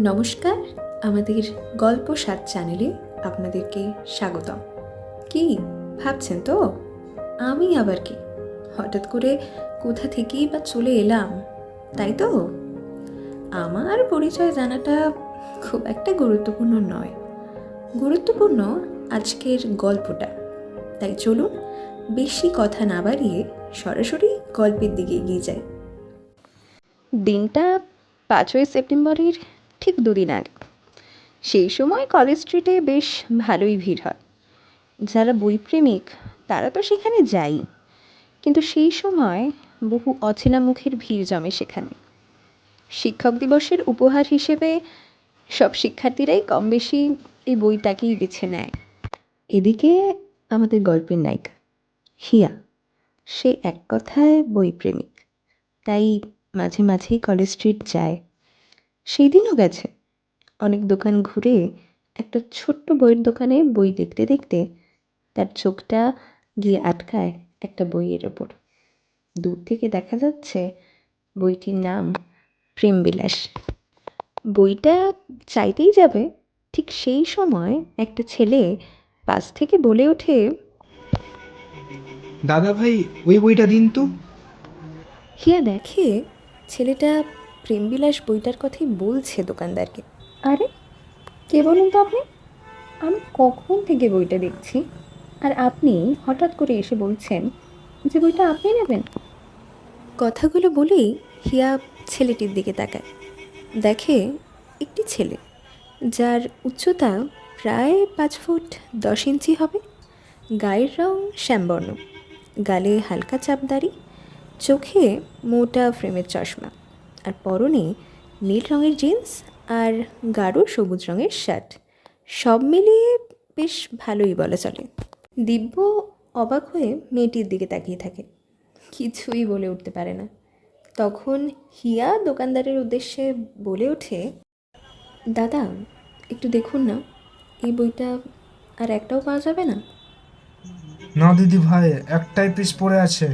নমস্কার, আমাদের গল্প সাত চ্যানেলে আপনাদেরকে স্বাগতম। কি ভাবছেন তো আমি আবার কি হঠাৎ করে কোথা থেকেই বা চলে এলাম, তাই তো? আমার পরিচয় জানাটা খুব একটা গুরুত্বপূর্ণ নয়, গুরুত্বপূর্ণ আজকের গল্পটা। তাই চলুন বেশি কথা না বাড়িয়ে সরাসরি গল্পের দিকে এগিয়ে যাই। দিনটা 5ই সেপ্টেম্বরের ঠিক দুদিন আগে। সেই সময় কলেজ স্ট্রিটে বেশ ভালোই ভিড় হয়। যারা বইপ্রেমিক তারা তো সেখানে যায়, কিন্তু সেই সময় বহু অচেনা মুখের ভিড় জমে সেখানে। শিক্ষক দিবসের উপহার হিসেবে সব শিক্ষার্থীরাই কম বেশি এই বইটাকেই বেছে নেয়। এদিকে আমাদের গল্পের নায়িকা হিয়া, সে এক কথায় বইপ্রেমিক, তাই মাঝে মাঝেই কলেজ স্ট্রিট যায়। সেই দিনও গেছে। অনেক দোকান ঘুরে একটা ছোট্ট বইয়ের দোকানে বই দেখতে দেখতে তার চোখটা গিয়ে আটকায় একটা বইয়ের ওপর। দূর থেকে দেখা যাচ্ছে বইটির নাম প্রেমবিলাস। বইটা চাইতেই যাবে, ঠিক সেই সময় একটা ছেলে পাশ থেকে বলে ওঠে, দাদা ভাই, ওই বইটা দিন তো। হিয়া দেখে ছেলেটা প্রেমবিলাস বইটার কথাই বলছে দোকানদারকে। আরে, কে বলুন তো আপনি? আমি কখন থেকে বইটা দেখছি, আর আপনি হঠাৎ করে এসে বলছেন যে বইটা আপনি নেবেন? কথাগুলো বলেই হিয়া ছেলেটির দিকে তাকায়। দেখে একটি ছেলে, যার উচ্চতা প্রায় 5 ফুট 10 ইঞ্চি হবে। গায়ের রং শ্যামবর্ণ, গালে হালকা চাপদাড়ি, চোখে মোটা ফ্রেমের চশমা, আর পরনে নীল রঙের জিন্স আর গাঢ় সবুজ রঙের শার্ট। সব মিলিয়ে বেশ ভালোই বলা চলে। দিব্য অবাক হয়ে মেয়েটির দিকে তাকিয়ে থাকে, কিছুই বলে উঠতে পারে না। তখন হিয়া দোকানদারের উদ্দেশ্যে বলে ওঠে, দাদা, একটু দেখুন না, এই বইটা আর একটাও পাওয়া যাবে না? না দিদি ভাই, একটাই পিস পড়ে আছে।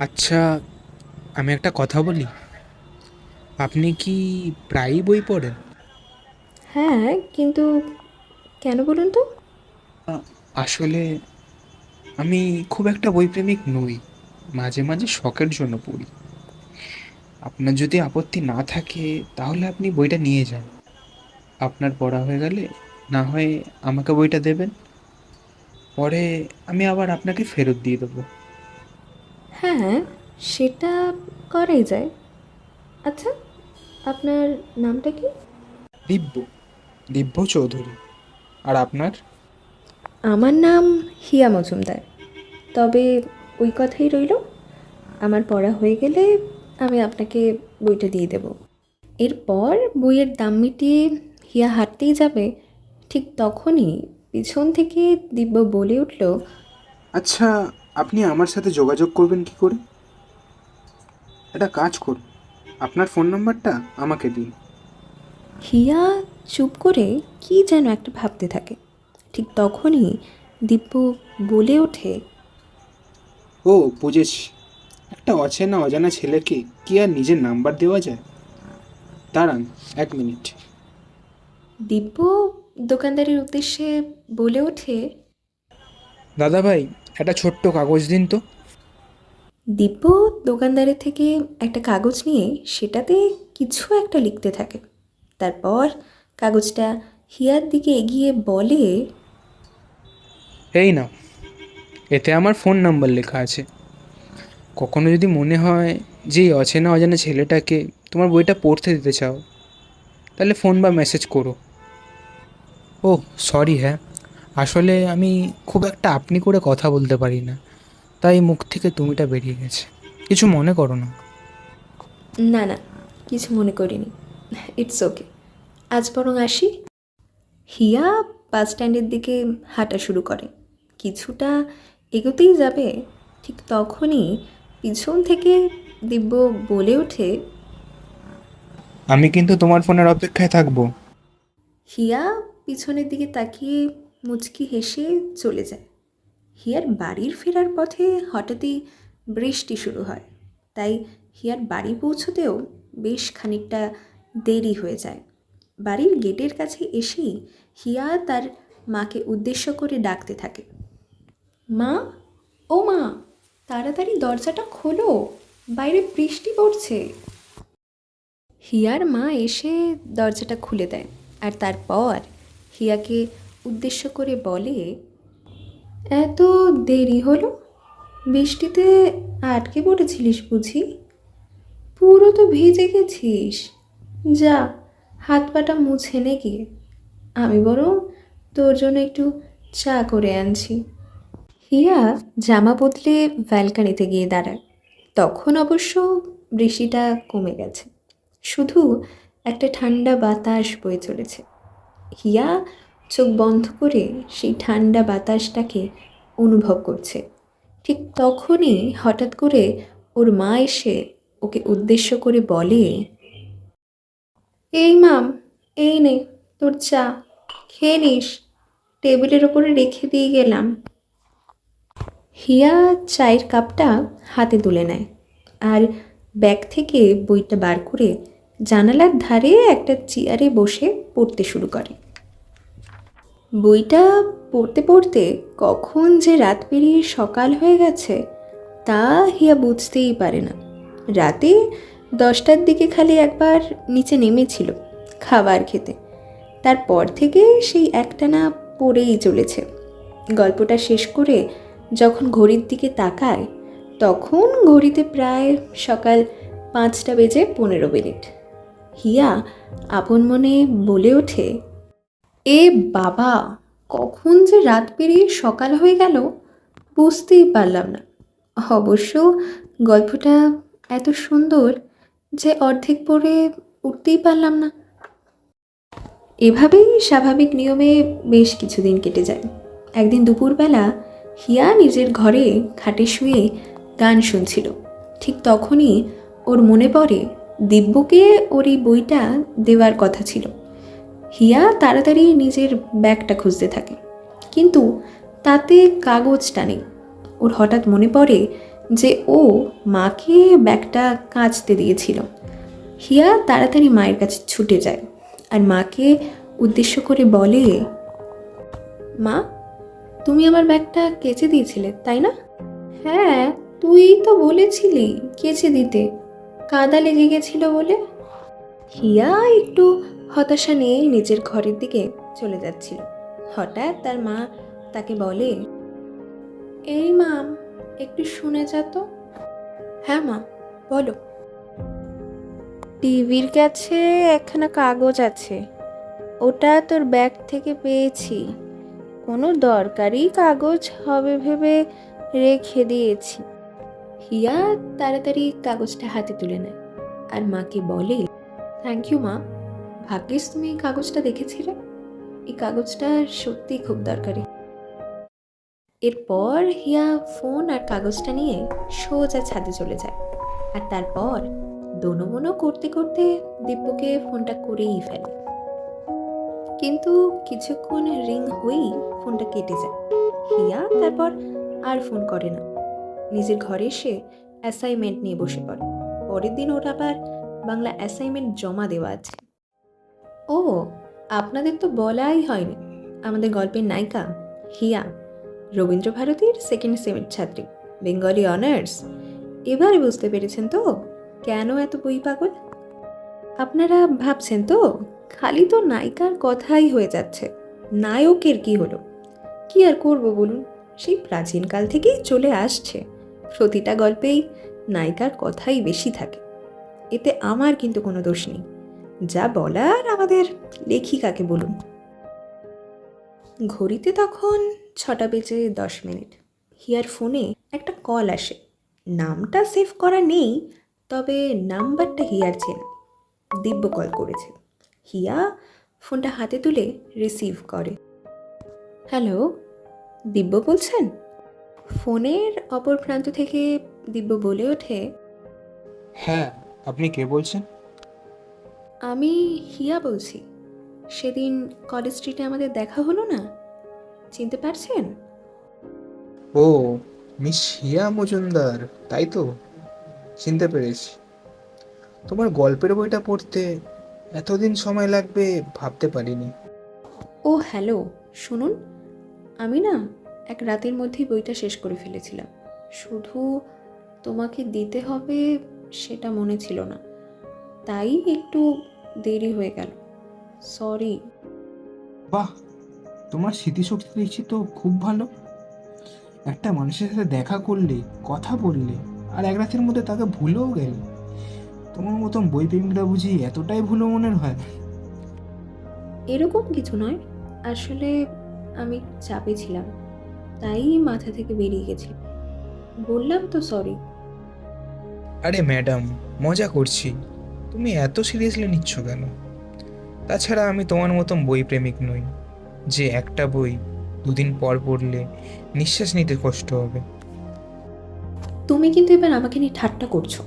আচ্ছা, আমি একটা কথা বলি। আপনি কি প্রায়ই বই পড়েন? হ্যাঁ, কিন্তু কেন বলুন তো? আসলে আমি খুব একটা বইপ্রেমিক নই, মাঝে মাঝে শখের জন্য পড়ি। আপনার যদি আপত্তি না থাকে তাহলে আপনি বইটা নিয়ে যান। আপনার পড়া হয়ে গেলে না হয় আমাকে বইটা দেবেন, পরে আমি আবার আপনাকে ফেরত দিয়ে দেবো। হ্যাঁ, সেটা করাই যায়। আচ্ছা, আপনার নামটা কি? দিব্য, দিব্য চৌধুরী। আর আপনার? আমার নাম হিয়া মজুমদার। তবে ওই কথাই রইল, আমার পড়া হয়ে গেলে আমি আপনাকে বইটা দিয়ে দেব। এরপর বইয়ের দাম মিটিয়ে হিয়া হাঁটতেই যাবে, ঠিক তখনই পিছন থেকে দিব্য বলে উঠল, আচ্ছা, আপনি আমার সাথে যোগাযোগ করবেন কি করে? একটা কাজ করুন, আপনার ফোন নাম্বারটা আমাকে দিন। হিয়া চুপ করে কি যেন একটা ভাবতে থাকে। ঠিক তখনই দিব্য বলে ওঠে, ও, বুঝেছি। একটা অচেনা অজানা ছেলেকে কি আর নিজের নাম্বার দেওয়া যায়? দাঁড়ান, 1 মিনিট। দিব্য দোকানদারের উদ্দেশ্যে বলে ওঠে। দাদা ভাই, একটা ছোট্ট কাগজ দিন তো। দিব্য দোকানদারের থেকে একটা কাগজ নিয়ে সেটাতে কিছু একটা লিখতে থাকে। তারপর কাগজটা হিয়ার দিকে এগিয়ে বলে, এই নাও, এতে আমার ফোন নাম্বার লেখা আছে। কখনো যদি মনে হয় যে এই অচেনা অজানা ছেলেটাকে তোমার বইটা পড়তে দিতে চাও, তাহলে ফোন বা মেসেজ করো। ও, সরি, হ্যাঁ, আসলে আমি খুব একটা আপনি করে কথা বলতে পারি না, তাই মুখ থেকে তুমিটা বেরিয়ে গেছে। কিছু মনে করো না। না না, কিছু মনে করিনি, ইটস ওকে। আজ বরং আসি। হিয়া বাস স্ট্যান্ডের দিকে হাঁটা শুরু করে। কিছুটা এগোতেই যাবে, ঠিক তখনই পিছন থেকে দিব্য বলে ওঠে। আমি কিন্তু তোমার ফোনের অপেক্ষায় থাকবো। হিয়া পিছনের দিকে তাকিয়ে মুচকি হেসে চলে যায়। হিয়ার বাড়ির ফেরার পথে হঠাৎই বৃষ্টি শুরু হয়, তাই হিয়ার বাড়ি পৌঁছতেও বেশ খানিকটা দেরি হয়ে যায়। বাড়ির গেটের কাছে এসেই হিয়া তার মাকে উদ্দেশ্য করে ডাকতে থাকে, মা, ও মা, তাড়াতাড়ি দরজাটা খোলো, বাইরে বৃষ্টি পড়ছে। হিয়ার মা এসে দরজাটা খুলে দেয় আর তারপর হিয়াকে উদ্দেশ্য করে বলে, এত দেরি হলো? বৃষ্টিতে আটকে পড়েছিলিস বুঝি? পুরো তো ভিজে গেছিস। যা, হাত পাটা মুছে নে গিয়ে। আমি বরং তোর জন্য একটু চা করে আনছি। হিয়া জামা বদলে ব্যালকানিতে গিয়ে দাঁড়ায়। তখন অবশ্য বৃষ্টিটা কমে গেছে, শুধু একটা ঠান্ডা বাতাস বয়ে চলেছে। হিয়া চোখ বন্ধ করে সেই ঠান্ডা বাতাসটাকে অনুভব করছে। ঠিক তখনই হঠাৎ করে ওর মা এসে ওকে উদ্দেশ্য করে বলে, এই মাম, এই নে তোর চা, খেয়ে নিস, টেবিলের ওপরে রেখে দিয়ে গেলাম। হিয়া চায়ের কাপটা হাতে তুলে নেয় আর ব্যাগ থেকে বইটা বার করে জানালার ধারে একটা চেয়ারে বসে পড়তে শুরু করে। বইটা পড়তে পড়তে কখন যে রাত পেরিয়ে সকাল হয়ে গেছে তা হিয়া বুঝতেই পারে না। রাতে 10টার দিকে খালি একবার নিচে নেমেছিল খাবার খেতে, তারপর থেকে সেই একটানা পড়েই চলেছে। গল্পটা শেষ করে যখন ঘড়ির দিকে তাকায় তখন ঘড়িতে প্রায় সকাল 5:15। হিয়া আপন মনে বলে ওঠে, এ বাবা, কখন যে রাত পেরিয়ে সকাল হয়ে গেল বুঝতেই পারলাম না। অবশ্য গল্পটা এত সুন্দর যে অর্ধেক পড়ে উঠতেই পারলাম না। এভাবেই স্বাভাবিক নিয়মে বেশ কিছুদিন কেটে যায়। একদিন দুপুরবেলা হিয়া নিজের ঘরে খাটে শুয়ে গান শুনছিল। ঠিক তখনই ওর মনে পড়ে দিব্যকে ওর এই বইটা দেওয়ার কথা ছিল। হিয়া তাড়াতাড়ি নিজের ব্যাগটা খুঁজতে থাকে, কিন্তু তাতে কাগজটা নেই। ওর হঠাৎ মনে পড়ে যে ও মাকে ব্যাগটা কাচতে দিয়েছিল। হিয়া তাড়াতাড়ি মায়ের কাছে ছুটে যায় আর মাকে উদ্দেশ্য করে বলে, মা, তুমি আমার ব্যাগটা কেচে দিয়েছিলে তাই না? হ্যাঁ, তুই তো বলেছিলি কেচে দিতে, কাদা লেগে গেছিল বলে। হিয়া একটু হতাশা নিয়ে নিজের ঘরের দিকে চলে যাচ্ছিল। হঠাৎ তার মা তাকে বলে, এই মাম, একটু শুনে যা তো। হ্যাঁ মা, বলো। টিভির কাছে একখানা কাগজ আছে, ওটা তোর ব্যাগ থেকে পেয়েছি। কোনো দরকারি কাগজ হবে ভেবে রেখে দিয়েছি। হিয়া তাড়াতাড়ি কাগজটা হাতে তুলে নেয় আর মাকে বলে, থ্যাংক ইউ মা, ভাগ্যিস তুমি এই কাগজটা দেখেছিলে। এই কাগজটা সত্যিই খুব দরকারি। এরপর হিয়া ফোন আর কাগজটা নিয়ে সোজা ছাদে চলে যায় আর তারপর দোনোমনো করতে করতে দিব্যকে ফোনটা করেই ফেলে। কিন্তু কিছুক্ষণ রিং হয়েই ফোনটা কেটে যায়। হিয়া তারপর আর ফোন করে না, নিজের ঘরে এসে অ্যাসাইনমেন্ট নিয়ে বসে পড়ে। পরের দিন ওর আবার বাংলা অ্যাসাইনমেন্ট জমা দেওয়া আছে। ও, আপনাদের তো বলাই হয়নি, আমাদের গল্পের নায়িকা হিয়া রবীন্দ্রভারতীর সেকেন্ড সেমের ছাত্রী, বেঙ্গলি অনার্স। এবারে বুঝতে পেরেছেন তো কেন এত বই পাগল? আপনারা ভাবছেন তো খালি তো নায়িকার কথাই হয়ে যাচ্ছে, নায়কের কি হলো? কি আর করব বলুন, সেই প্রাচীনকাল থেকেই চলে আসছে। প্রতিটা গল্পেই নায়িকার কথাই বেশি থাকে। এতে আমার কিন্তু কোনো দোষ নেই, যা বলার আমাদের লেখিকাকে বলুন। ঘড়িতে তখন 6:10। হিয়ার ফোনে একটা কল আসে। নামটা সেভ করা নেই, তবে নাম্বারটা হিয়ার চেনা। দিব্য কল করেছে। হিয়া ফোনটা হাতে তুলে রিসিভ করে। হ্যালো, দিব্য বলছেন? ফোনের অপর প্রান্ত থেকে দিব্য বলে ওঠে, হ্যাঁ, আপনি কে বলছেন? আমি হিয়া বলছি। সেদিন কলেজ স্ট্রিটে আমাদের দেখা হলো না, চিনতে পারছেন? ও, মিস হিয়া মজুমদার, তাই তো, চিনতে পেরেছি। তোমার গল্পের বইটা পড়তে এতদিন সময় লাগবে ভাবতে পারিনি। ও হ্যালো, শুনুন, আমি না এক রাতের মধ্যেই বইটা শেষ করে ফেলেছিলাম। শুধু তোমাকে দিতে হবে সেটা মনে ছিল না, তাই একটু দেরি হয়ে গেল। সরি। বাহ, তোমার স্মৃতিশক্তি দেখছি তো খুব ভালো। একটা মানুষের সাথে দেখা করলে, কথা বললে, আর এক রাতের মধ্যে তাকে ভুলেও গেলে। তোমার মতন বই প্রেমিকরা বুঝি এতটাই ভুলো মনের হয়? এরকম কিছু নয়, আসলে আমি চাপে ছিলাম, তাই মাথা থেকে বেরিয়ে গেছিল। বললাম তো সরি। আরে ম্যাডাম, মজা করছি। তুমি এত সিরিয়াসলি নিচ্ছ কেন? তাছাড়া আমি তোমার মতন বই প্রেমিক নই যে একটা বই দুদিন পর পড়লে নিঃশ্বাস নিতে কষ্ট হবে। তুমি কিন্তু এবার আমাকে নিয়ে ঠাট্টা করছো।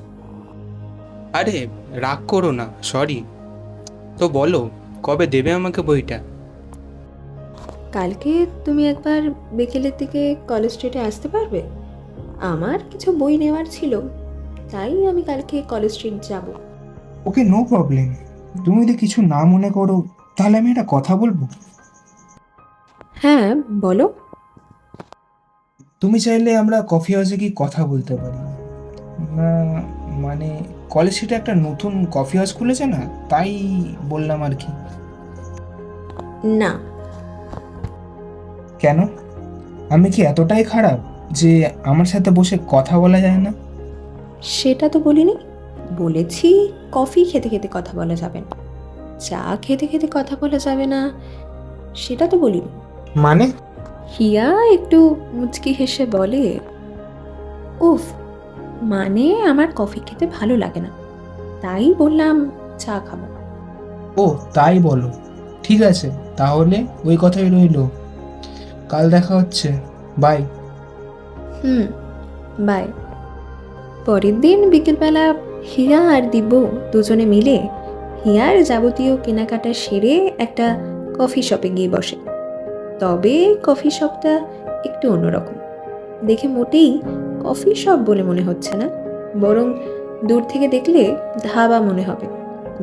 আরে রাগ করো না, সরি। তো বলো, কবে দেবে আমাকে বইটা? কালকে তুমি একবার বিকেলের দিকে কলেজ স্ট্রিটে আসতে পারবে? আমার কিছু বই নেওয়ার ছিল, তাই আমি কালকে কলেজ স্ট্রিট যাব। ওকে, নো প্রবলেম। তুমি যদি কিছু না মনে করো, তাহলে আমি একটা কথা বলবো। হ্যাঁ, বলো। তুমি চাইলে আমরা কফি হাউসে কি কথা বলতে পারি না? মানে, কলেজ স্ট্রিটে একটা নতুন কফি হাউস খুলেছে না, তাই বললাম আর কি। না। কেন? আমি কি এতটাই খারাপ যে আমার সাথে বসে কথা বলা যায় না? সেটা তো বলিনি। বলেছি কফি খেতে খেতে কথা বলা যাবে না, চা খেতে খেতে কথা বলা যাবে না, সেটা তো বলিনি। মানে? হিয়া একটু মুচকি হেসে বলে, উফ, মানে আমার কফি খেতে ভালো লাগে না, তাই বললাম চা খাবো। ও, তাই বলো। ঠিক আছে, তাহলে ওই কথাই রইলো। কাল দেখা হচ্ছে। বাই। হুম, বাই। পরের দিন বিকেলবেলা হিয়া আর দিব্য দুজনে মিলে হিয়ার যাবতীয় কেনাকাটা সেরে একটা কফি শপে গিয়ে বসে। তবে কফি শপটা একটু অন্যরকম। দেখে মোটেই কফি শপ বলে মনে হচ্ছে না, বরং দূর থেকে দেখলে ধাবা মনে হবে।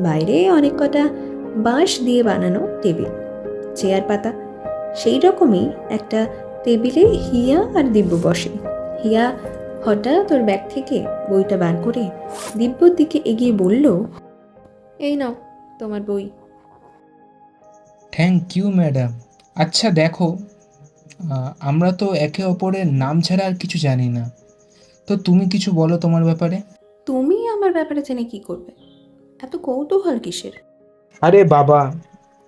বাইরে অনেক কটা বাঁশ দিয়ে বানানো টেবিল, চেয়ার পাতা। সেই রকমই একটা টেবিলে হিয়া আর দিব্য বসে। হিয়া হঠাৎ ওর ব্যাগ থেকে বইটা বার করে দিব্যর দিকে এগিয়ে বলল, এই নাও তোমার বই। Thank you madam. আচ্ছা দেখো, আমরা তো একে অপরের নাম ছাড়া আর কিছু জানি না, তো তুমি কিছু বলো তোমার ব্যাপারে। তুমি আমার ব্যাপারে জেনে কি করবে? এত কৌতূহল কিসের? আরে বাবা,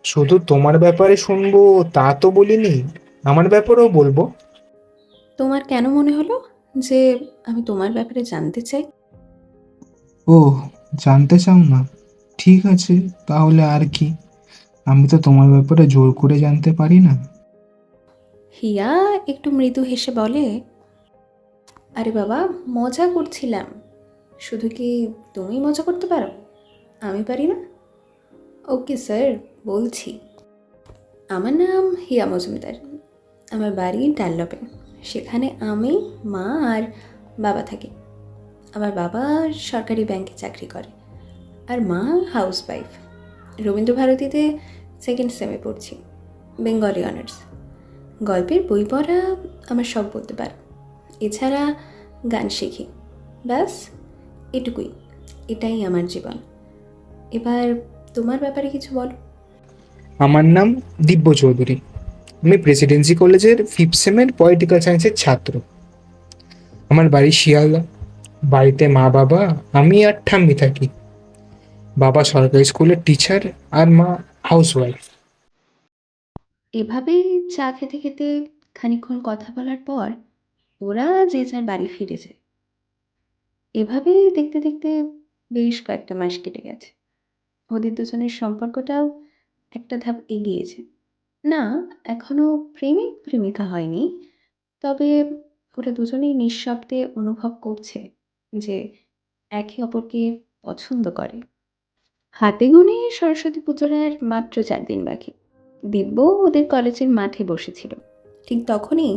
শুধু তোমার ব্যাপারে শুনবো তা তো বলিনি, আমার ব্যাপারেও বলবো। তোমার কেন মনে হলো যে আমি তোমার ব্যাপারে জানতে চাই? ও, জানতে চাও না? ঠিক আছে, তাহলে আর কি, আমি তো তোমার ব্যাপারে জোর করে জানতে পারি না। হিয়া একটু মৃদু হেসে বলে, আরে বাবা, মজা করছিলাম। শুধু কি তুমি মজা করতে পারো? আমি পারি না? ওকে স্যার, বলছি। আমার নাম হিয়া মজুমদার। আমার বাড়ি ডানলপে। সেখানে আমি, মা আর বাবা থাকি। আমার বাবা সরকারি ব্যাংকে চাকরি করে, আর মা হাউসওয়াইফ। রবীন্দ্রভারতীতে সেকেন্ড সেমে পড়ছি, বেঙ্গলি অনার্স। গল্পের বই পড়া আমার শখ বলতে পারো। এছাড়া গান শিখি। ব্যাস, এটুকুই। এটাই আমার জীবন। এবার তোমার ব্যাপারে কিছু বলো। আমার নাম দিব্য চৌধুরী। আমি প্রেসিডেন্সি কলেজের ফিফথ সেমের পলিটিক্যাল সায়েন্সের ছাত্র। আমার বাড়ি শিয়ালদা। বাড়িতে মা বাবা, আমি আর ঠাম্মি থাকি। বাবা সরকারি স্কুলের টিচার আর মা হাউসওয়াইফ। এভাবেই চা খেতে খেতে খানিকক্ষণ কথা বলার পর ওরা যে যার বাড়ি ফিরেছে। এভাবেই দেখতে দেখতে বেশ কয়েকটা মাস কেটে গেছে। ওদের দুজনের সম্পর্কটাও একটা ধাপ এগিয়েছে। না, এখনো প্রেমিক প্রেমিকা হয়নি, তবে ওরা দুজনেই নিঃশব্দে অনুভব করছে যে একে অপরকে পছন্দ করে। হাতে গোনে সরস্বতী পুজোর আর মাত্র 4 দিন বাকি। দিব্য ওদের কলেজের মাঠে বসেছিল। ঠিক তখনই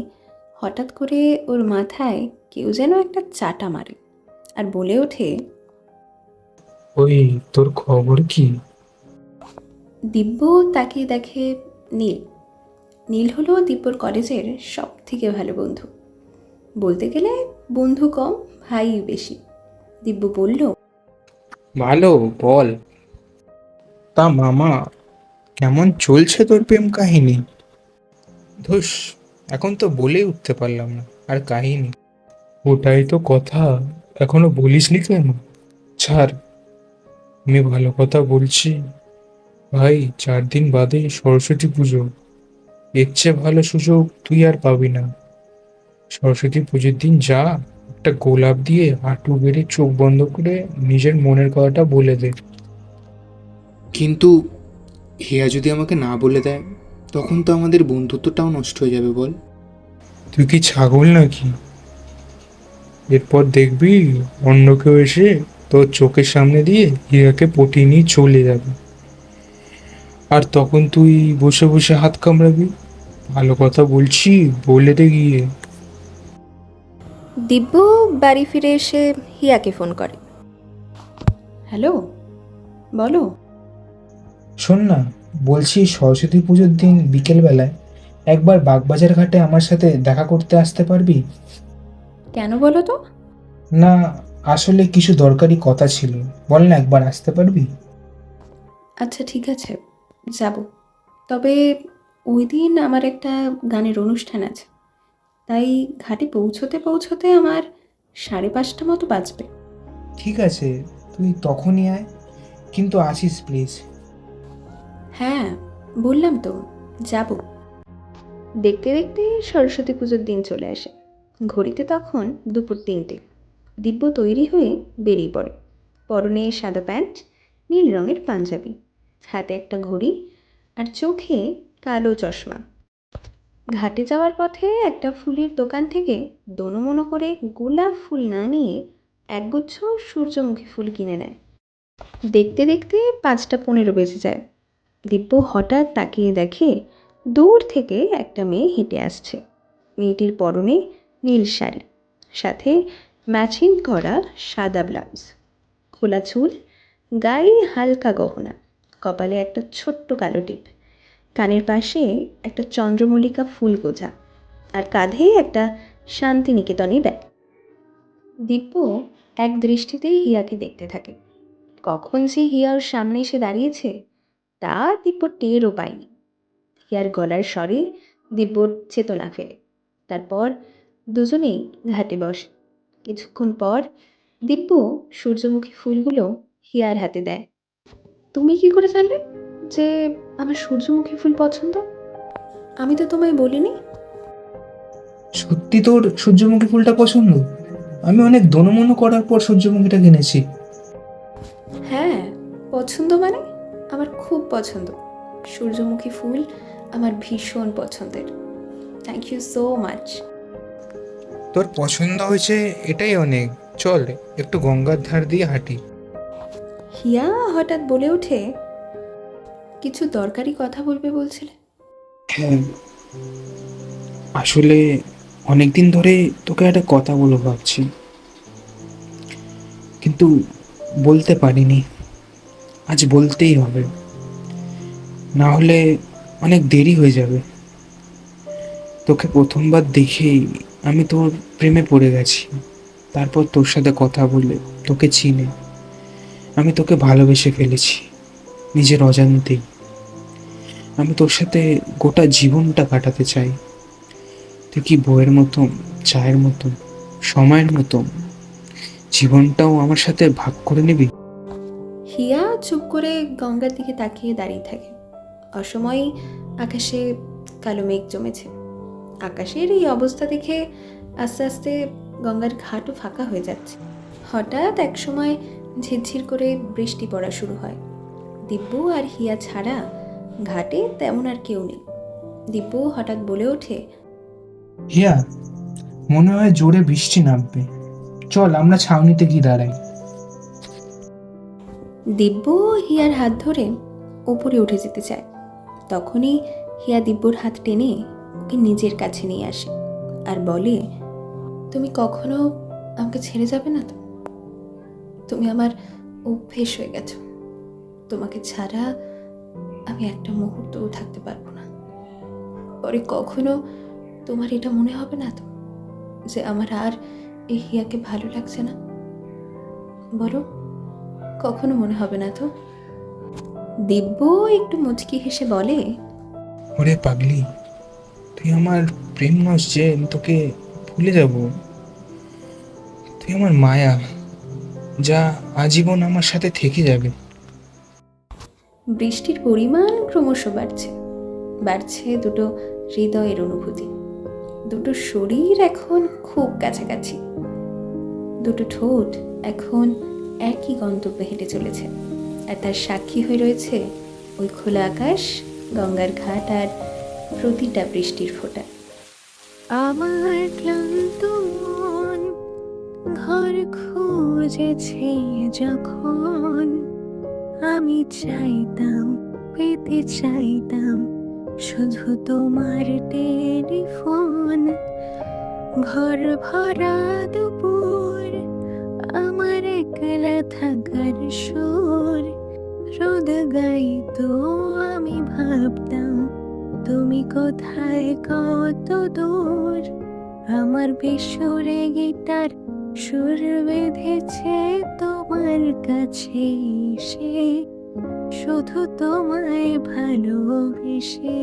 হঠাৎ করে ওর মাথায় কেউ যেন একটা চাটা মারে আর বলে ওঠে, ওই, তোর খবর কি? দিব্য তাকিয়ে দেখে নীল। নীল হলো দিব্যর কলেজের সব থেকে ভালো বন্ধু। বলতে গেলে বন্ধু কম, ভাই বেশি। দিব্য বলল, ভালো, বল। তা মামা, কেমন চলছে তোর প্রেম কাহিনী? ধুস, এখন তো বলেই উঠতে পারলাম না আর কাহিনী। ওটাই তো কথা, এখনো বলিসনি কেন? ছাড়, আমি ভালো কথা বলছি। ভাই, 4 দিন বাদে সরস্বতী পুজো। এর চেয়ে ভালো সুযোগ তুই আর পাবি না। সরস্বতী পুজোর দিন যা, একটা গোলাপ দিয়ে হাঁটু গেড়ে চোখ বন্ধ করে নিজের মনের কথাটা বলে দে। কিন্তু হিয়া যদি আমাকে না বলে দেয়, তখন তো আমাদের বন্ধুত্বটাও নষ্ট হয়ে যাবে, বল। তুই কি ছাগল নাকি? এরপর দেখবি অন্য কেউ এসে তোর চোখের সামনে দিয়ে হীরাকে পটিয়ে নিয়ে চলে যাবে, আর তখন তুই বসে বসে হাত কামড়াবি। ভালো কথা বলছি, বলে দে গিয়ে। দিব্য বাড়ি ফিরে এসে হিয়াকে ফোন করে। হ্যালো, বলো। শোন না, বলছি সরস্বতী পুজোর দিন বিকেলবেলায় একবার বাগবাজার ঘাটে আমার সাথে দেখা করতে আসতে পারবি? কেন বলো তো? না, আসলে কিছু দরকারি কথা ছিল। বল না, একবার আসতে পারবি? আচ্ছা ঠিক আছে, যাব। তবে ওই দিন আমার একটা গানের অনুষ্ঠান আছে, তাই ঘাটে পৌঁছতে পৌঁছতে আমার 5:30 মতো বাজবে। ঠিক আছে, তুই তখনই আয়, কিন্তু আসিস প্লিজ। হ্যাঁ, বললাম তো, যাব। দেখতে দেখতে সরস্বতী পুজোর দিন চলে আসে। ঘড়িতে তখন দুপুর 3টে। দিব্য তৈরি হয়ে বেরিয়ে পড়ে। পরনে সাদা প্যান্ট, নীল রঙের পাঞ্জাবি, হাতে একটা ঘড়ি, আর চোখে কালো চশমা। ঘাটে যাওয়ার পথে একটা ফুলের দোকান থেকে দোনো-মোনো করে গোলাপ ফুল না নিয়ে একগুচ্ছ সূর্যমুখী ফুল কিনে নেয়। দেখতে দেখতে 5:15 বেজে যায়। দিব্য হঠাৎ তাকিয়ে দেখে দূর থেকে একটা মেয়ে হেঁটে আসছে। মেয়েটির পরনে নীল শাড়ি, সাথে ম্যাচিং করা সাদা ব্লাউজ, খোলা চুল, গায়ে হালকা গহনা, কপালে একটা ছোট্ট কালো টিপ, কানের পাশে একটা চন্দ্রমল্লিকা ফুল গোছা, আর কাঁধে একটা শান্তিনিকেতনী ব্যাগ। দিব্য এক দৃষ্টিতেই হিয়াকে দেখতে থাকে। কখন সে হিয়া ওর সামনে এসে দাঁড়িয়েছে তা দিব্য টেরও পায়নি। হিয়ার গলার স্বরে দিব্যর চেতনা ফেরে। তারপর দুজনেই ঘাটে বসে। কিছুক্ষণ পর দিব্য সূর্যমুখী ফুলগুলো হিয়ার হাতে দেয়। তুমি কি করে জানলে যে আমার সূর্যমুখী ফুল পছন্দ? আমি তো তোমায় বলিনি। সত্যি তোর সূর্যমুখী ফুলটা পছন্দ? আমি অনেক দোনোমনো করার পর সূর্যমুখীটা কিনেছি। হ্যাঁ, পছন্দ মানে আমার খুব পছন্দ। সূর্যমুখী ফুল আমার ভীষণ পছন্দের। Thank you so much. তোর পছন্দ হয়েছে এটাই অনেক। চল, একটু গঙ্গার ধার দিয়ে হাঁটি। হিয়া হঠাৎ বলে ওঠে, কিছু দরকারি কথা বলবে বলছিলে। হ্যাঁ, আসলে অনেক দিন ধরে তোকে একটা কথা বলবো ভাবছি, কিন্তু বলতে পারিনি। আজ বলতেই হবে, না হলে অনেক দেরি হয়ে যাবে। তোকে প্রথমবার দেখেই আমি তোর প্রেমে পড়ে গেছি। তারপর তোর সাথে কথা বলে, তোকে চিনে আমি তোকে ভালোবেসে ফেলেছি নিজের অজান্তেই। আমি তোর সাথে গোটা জীবনটা কাটাতে চাই। তুই কি বইয়ের মতন, চায়ের মতন, সময়ের মতন জীবনটাও আমার সাথে ভাগ করে নিবি? হিয়া চুপ করে গঙ্গার দিকে তাকিয়ে দাঁড়িয়ে থাকে। অসময়ে আকাশে কালো মেঘ জমেছে। আকাশের এই অবস্থা দেখে আস্তে আস্তে গঙ্গার ঘাটও ফাঁকা হয়ে যাচ্ছে। হঠাৎ একসময় ঝিরঝির করে বৃষ্টি পড়া শুরু হয়। দিব্য আর হিয়া ছাড়া ঘাটে তেমন আর কেউ নেই। দিব্য হঠাৎ বলে ওঠে, হিয়া, মনে হয় জোরে বৃষ্টি নামবে। চল আমরা ছাউনিতে গিয়ে দাঁড়াই। দিব্য হিয়ার হাত ধরে উপরে উঠে যেতে চায়। তখনই হিয়া দিব্যর হাত টেনে ওকে নিজের কাছে নিয়ে আসে আর বলে, তুমি কখনো আমাকে ছেড়ে যাবে না তো? তুমি আমার অভ্যেস হয়ে গেছো। তোমাকে ছাড়া আমি একটা মুহূর্তও থাকতে পারবো না। পরে কখনো তোমার এটা মনে হবে না তো যে আমার আর এই হিয়াকে ভালো লাগছে না? বলো, কখনো মনে হবে না তো? দিব্য একটু মুচকি হেসে বলে, ওরে পাগলি, তুই আমার প্রেম নস যে আমি তোকে ভুলে যাব। তুই আমার মায়া, যা আজীবন আমার সাথে থেকে যাবে। বৃষ্টির পরিমাণ ক্রমশ বাড়ছে, বাড়ছে দুটো হৃদয়ের অনুভূতি। দুটো শরীর এখন খুব কাছাকাছি, দুটো ঠোঁট এখন একই গন্তব্যে হেঁটে চলেছে। আর তার সাক্ষী হয়ে রয়েছে ওই খোলা আকাশ, গঙ্গার ঘাট আর প্রতিটা বৃষ্টির ফোঁটা। আমার ক্লান্ত মন ঘর খুঁজেছে যখন, আমি চাইতাম, পেতে চাইতাম শুধু তোমার টেলিফোন। ঘর ভরা দুপুর, আমার একলা থাকার সুর রোদ গাইতো, আমি ভাবতাম তুমি কোথায়, কত দূর। আমার বেসুরে গিটার সুর বেঁধেছে তোমার কাছে এসে, শুধু তোমায় ভালোবেসে।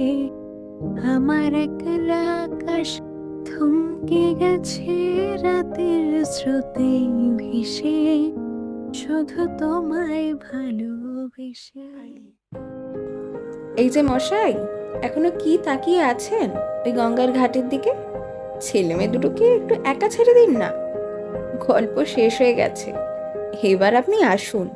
আমার একলা আকাশ থমকে গেছে রাতের স্রোতে ভেসে, শুধু তোমায় ভালোবেসে। এই যে মশাই, এখনো কি তাকিয়ে আছেন ওই গঙ্গার ঘাটের দিকে? ছেলে মেয়ে দুটোকে একটু একা ছেড়ে দিন না। গল্প শেষ হয়ে গেছে, এবার আপনি আসুন।